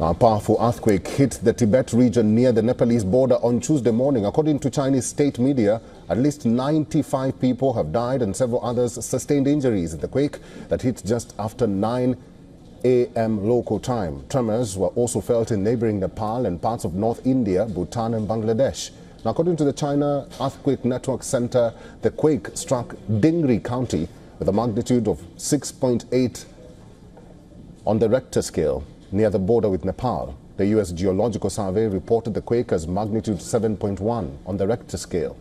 A powerful earthquake hit the Tibet region near the Nepalese border on Tuesday morning. According to Chinese state media, at least 95 people have died and several others sustained injuries in the quake that hit just after 9 a.m. local time. Tremors were also felt in neighboring Nepal and parts of North India, Bhutan and Bangladesh. Now, according to the China Earthquake Network Center, the quake struck Dingri County with a magnitude of 6.8 on the Richter scale, near the border with Nepal. The U.S. Geological Survey reported the quake as magnitude 7.1 on the Richter scale.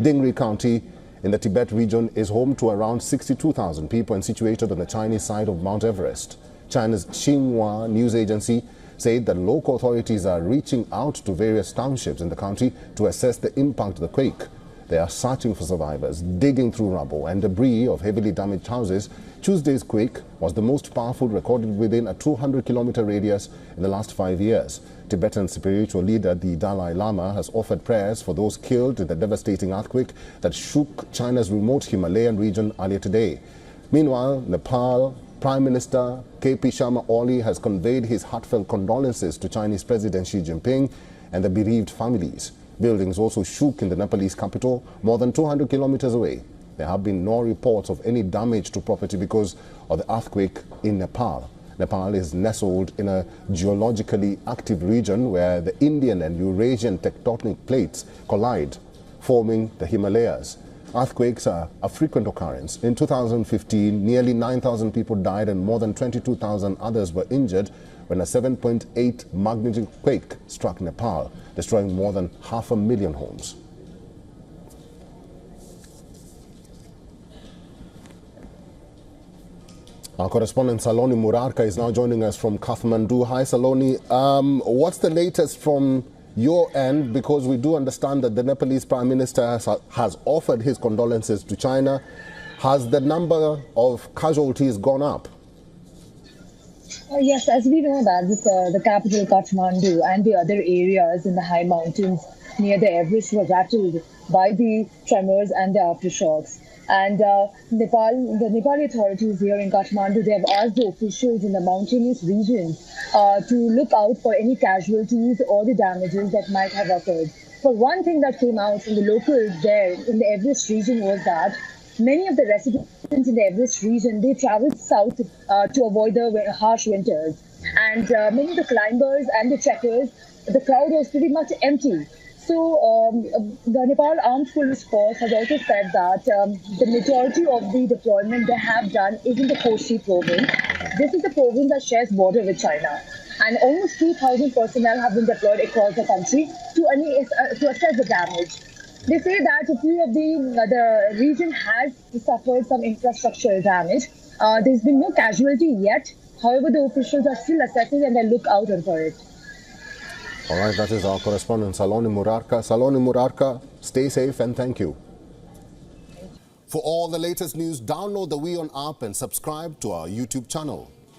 Dingri County in the Tibet region is home to around 62,000 people and situated on the Chinese side of Mount Everest. China's Xinhua news agency said that local authorities are reaching out to various townships in the country to assess the impact of the quake. They are searching for survivors, digging through rubble and debris of heavily damaged houses. Tuesday's quake was the most powerful recorded within a 200-kilometer radius in the last 5 years. Tibetan spiritual leader, the Dalai Lama, has offered prayers for those killed in the devastating earthquake that shook China's remote Himalayan region earlier today. Meanwhile, Nepal Prime Minister K.P. Sharma Oli has conveyed his heartfelt condolences to Chinese President Xi Jinping and the bereaved families. Buildings also shook in the Nepalese capital, more than 200 kilometers away. There have been no reports of any damage to property because of the earthquake in Nepal. Nepal is nestled in a geologically active region where the Indian and Eurasian tectonic plates collide, forming the Himalayas. Earthquakes are a frequent occurrence. In 2015, nearly 9,000 people died and more than 22,000 others were injured when a 7.8 magnitude quake struck Nepal, destroying more than 500,000 homes. Our correspondent Saloni Murarka is now joining us from Kathmandu. Hi Saloni, what's the latest from your end? Because we do understand that the Nepalese Prime Minister has offered his condolences to China. Has the number of casualties gone up? Yes, as we know that the capital Kathmandu and the other areas in the high mountains near the Everest were rattled by the tremors and the aftershocks. And the Nepali authorities here in Kathmandu, they have asked the officials in the mountainous regions to look out for any casualties or the damages that might have occurred. But one thing that came out from the locals there in the Everest region was that many of the residents in the Everest region, they traveled south to avoid the harsh winters. And many of the climbers and the trekkers, the crowd was pretty much empty. So the Nepal Armed Police Force has also said that the majority of the deployment they have done is in the Koshi province. This is the province that shares border with China. And almost 2,000 personnel have been deployed across the country to assess the damage. They say that a few of the region has suffered some infrastructural damage. There's been no casualty yet. However, the officials are still assessing and they look out for it. All right, that is our correspondent Saloni Murarka. Saloni Murarka, stay safe and thank you. For all the latest news, download the WION app and subscribe to our YouTube channel.